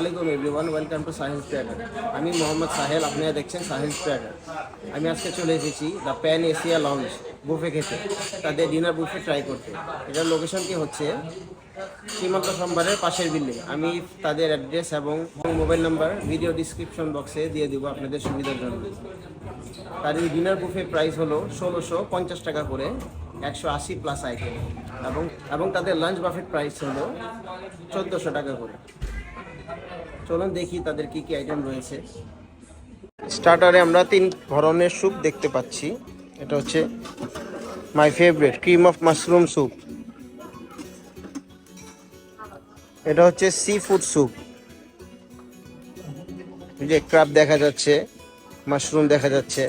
আলাইকুম everyone, welcome to Sahel trader. আমি মোহাম্মদ সাহেল, আপনারা দেখছেন সাহেল ট্রেডার। আমি আজকে চলে এসেছি the pan Asia launch buffet খেতে, তাদের ডিনার বুফে ট্রাই করতে। এটার লোকেশনটি হচ্ছে সীমান্ত সম্ভারের পাশের বিল্ডিং। আমি তাদের অ্যাড্রেস এবং মোবাইল নাম্বার ভিডিও ডিসক্রিপশন বক্সে দিয়ে দেবো আপনাদের সুবিধার জন্য। তার এই ডিনার বুফে প্রাইস হলো ১৬৫০ টাকা করে, ১৮০ প্লাস আইটেম, এবং তাদের লাঞ্চ বাফেট প্রাইস হলো ১৪০০ টাকা করে। চলুন দেখি তাদের কি কি আইটেম রয়েছে। স্টার্টারে আমরা 3 ধরনের স্যুপ দেখতে পাচ্ছি। এটা হচ্ছে my favourite cream of mushroom soup. এটা হচ্ছে সি ফুড স্যুপ, যে ক্র্যাব দেখা যাচ্ছে, মাশরুম দেখা যাচ্ছে।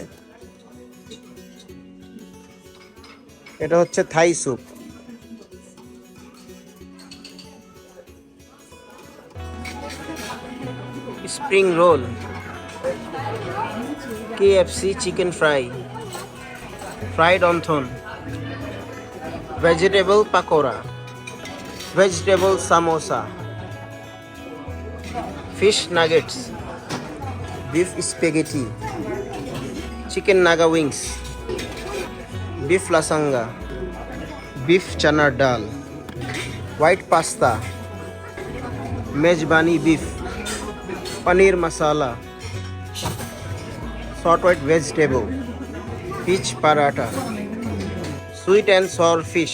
এটা হচ্ছে Thai soup. Spring roll, KFC chicken fry, fried wonton, vegetable pakora, vegetable samosa, fish nuggets, beef spaghetti, chicken Naga wings, beef lasagna, beef চানার dal, white pasta, Mezbani beef, paneer masala, salt white vegetable, fish paratha, sweet and sour fish,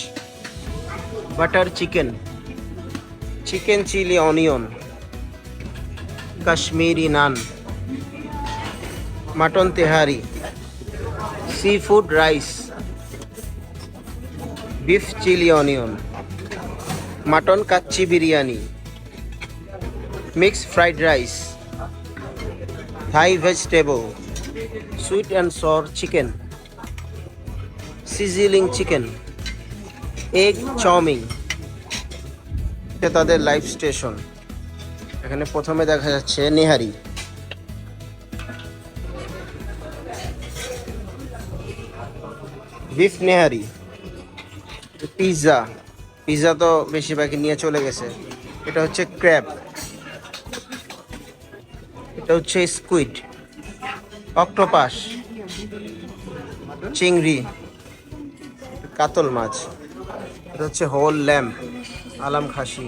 butter chicken, chicken chilli onion, Kashmiri naan, mutton tehari, sea food rice, beef chilli onion, mutton kacchi biryani, mix fried rice, Thai vegetable, sweet and sour chicken, sizzling chicken, egg chow mein. তাদের live station. এখানে প্রথমে দেখা যাচ্ছে nihari, beef nihari, pizza. Pizza তো বেশিরভাগই নিয়ে চলে গেছে। এটা হচ্ছে ক্র্যাব, এটা হচ্ছে স্কুইড, অক্টোপাস, চিংড়ি, কাতল মাছ। এটা হচ্ছে হোল ল্যাম্প, আলাম খাসি।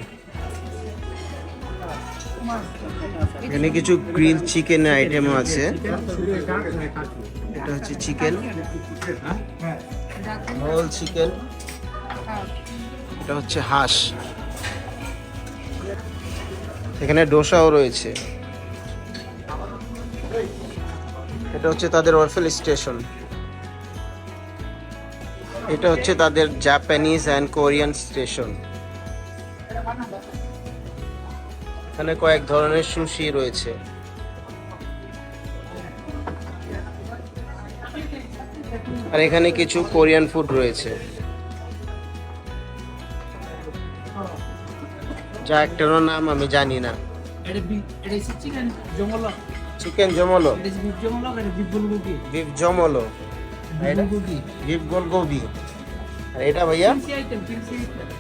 এখানে কিছু গ্রিল চিকেনের আইটেমও আছে। এটা হচ্ছে চিকেন, হোল চিকেন। এটা হচ্ছে হাঁস। এখানে ডোসাও রয়েছে। এটা হচ্ছে তাদের ওয়াফেল স্টেশন। এটা হচ্ছে তাদের জাপানিজ অ্যান্ড কোরিয়ান স্টেশন। এখানে কয়েক ধরনের সুশি রয়েছে। আর এখানে কিছু কোরিয়ান ফুড রয়েছে, যা একটারও নাম আমি জানি না। চিকেন জমলো, বিফ জমলো, বিফ গোলগোবি। আর এটা ভাইয়া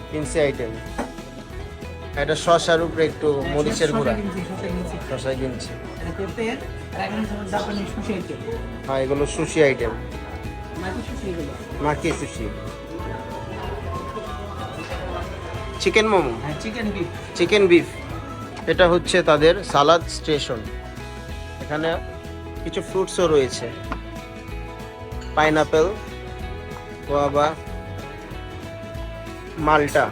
কিনসি আইটেম। এটা শসার উপরে একটু মরিচের গুঁড়া, শসা কিনছি। হ্যাঁ, এগুলো sushi item, maki sushi. Chicken momo, chicken beef. এটা হচ্ছে তাদের সালাদ স্টেশন। এখানে কিছু ফ্রুটসও রয়েছে, পাইনাপেল, গোয়াবা, মাল্টা,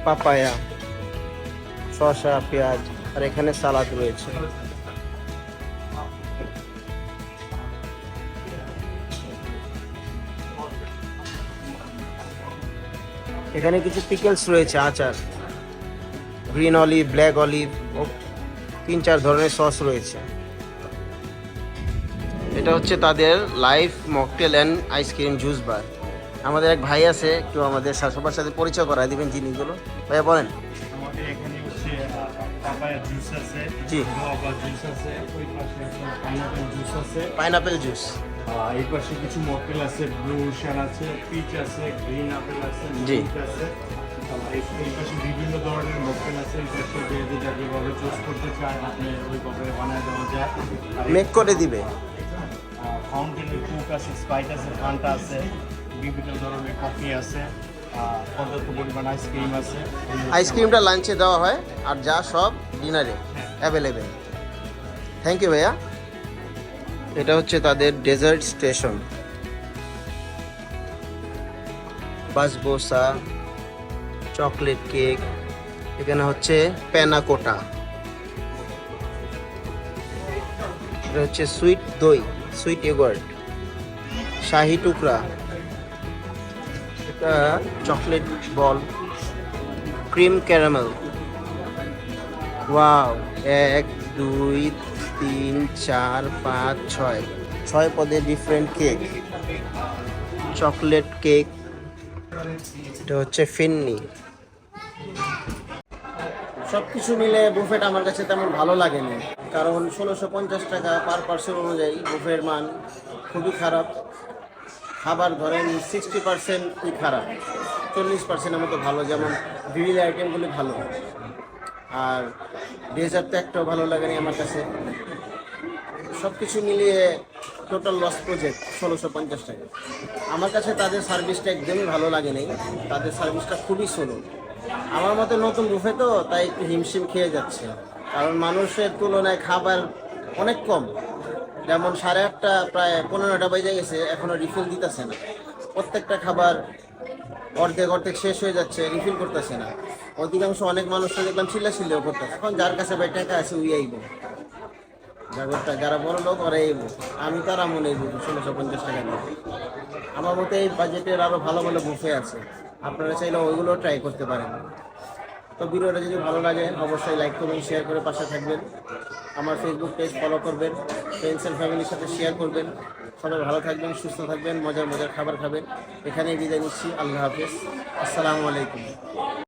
পাপায়া, শসা, পেঁয়াজ। আর এখানে সালাদ রয়েছে। এখানে কিছু পিকলস রয়েছে, আচার, গ্রিন অলিভ, ব্ল্যাক অলিভ ও 3-4 ধরনের সস রয়েছে। এটা হচ্ছে তাদের live mocktail and ice cream juice bar. আমাদের এক ভাই আছে, একটু আমাদের সবার সাথে পরিচয় করায় দিবেন জিনিসগুলো। ভাইয়া বলেন। আমাদের এখানে হচ্ছে পাপায়া জুস আছে, জি, গোয়াবা জুস আছে, ওই পাশে পাইনাপেল জুস আছে, পাইনাপেল জুস। এই পাশে কিছু মকটেল আছে, ব্লু ওশান আছে, পিচ আছে, গ্রিন আপেল আছে, জি মিল্ক আছে, এই পাশে বিভিন্ন ধরনের মকটেল আছে, এই পাশে যে যেটা যেভাবে চুজ করতে চায় আপনি ওইভাবে বানায় দেওয়া যায়। মেক করে দিবে। ফাউন্টেনের কুক আছে, স্প্রাইট আছে, ফান্টা আছে, বিভিন্ন ধরনের কফি আছে, পর্যাপ্ত পরিমাণ আইসক্রিম আছে। আইসক্রিমটা লাঞ্চে দেওয়া হয় আর যা সব ডিনারে অ্যাভেলেবেল। থ্যাংক ইউ ভাইয়া। এটা হচ্ছে তাদের ডেজার্ট স্টেশন। বাসবোসা, চকলেট কেক, এখানে হচ্ছে প্যানাকোটা, এটা হচ্ছে সুইট দই, সুইট ইয়োগার্ট, শাহি টুকরা, এটা চকলেট বল, ক্রিম ক্যারামেল। ওয়াও, 1 2 3 4 5 6 6 পদের ডিফারেন্ট কেক, চকলেট কেক, এটা হচ্ছে ফিন্নি। সব কিছু মিলে বুফেট আমার কাছে তেমন ভালো লাগেনি, কারণ 1650 টাকা পার পার্সন অনুযায়ী বুফের মান খুবই খারাপ। খাবার ধরেন 60%ই খারাপ, 40%-এর মতো ভালো, যেমন বিভিন্ন আইটেমগুলি ভালো, আর ডেজার্ট তো একটাও ভালো লাগেনি আমার কাছে। সব কিছু মিলিয়ে টোটাল লস প্রজেক্ট 1650 টাকা। আমার কাছে তাদের সার্ভিসটা একদমই ভালো লাগেনি, তাদের সার্ভিসটা খুবই স্লো। আমার মতে নতুন বুফে তো, তাই একটু হিমশিম খেয়ে যাচ্ছে, কারণ মানুষের তুলনায় খাবার অনেক কম। যেমন 8:30 প্রায় 15টা বেজে গেছে, এখনও রিফিল দিতেছে না। প্রত্যেকটা খাবার অর্ধেক অর্ধেক শেষ হয়ে যাচ্ছে, রিফিল করতেছে না। অধিকাংশ অনেক মানুষরা দেখলাম চিল্লাচিল্লিও করতেছে। এখন যার কাছে ভাই টাকা আছে উই আইব, ব্যাপারটা যারা বড় লোক ওরা আইব, আমি তারা মনে আইব 1650 টাকা দিয়ে। আমার মতে এই বাজেটের আরও ভালো ভালো বুফে আছে, আপনারা চাইলে ওইগুলো ট্রাই করতে পারেন। তো ভিডিওটা যদি ভালো লাগে অবশ্যই লাইক করবেন, শেয়ার করে পাশে থাকবেন। আমার ফেসবুক পেজ ফলো করবেন, ফ্রেন্ডস অ্যান্ড ফ্যামিলির সাথে শেয়ার করবেন। সবাই ভালো থাকবেন, সুস্থ থাকবেন, মজার মজার খাবার খাবেন। এখানেই বিদায় নিচ্ছি। আল্লাহ হাফেজ, আসসালামু আলাইকুম।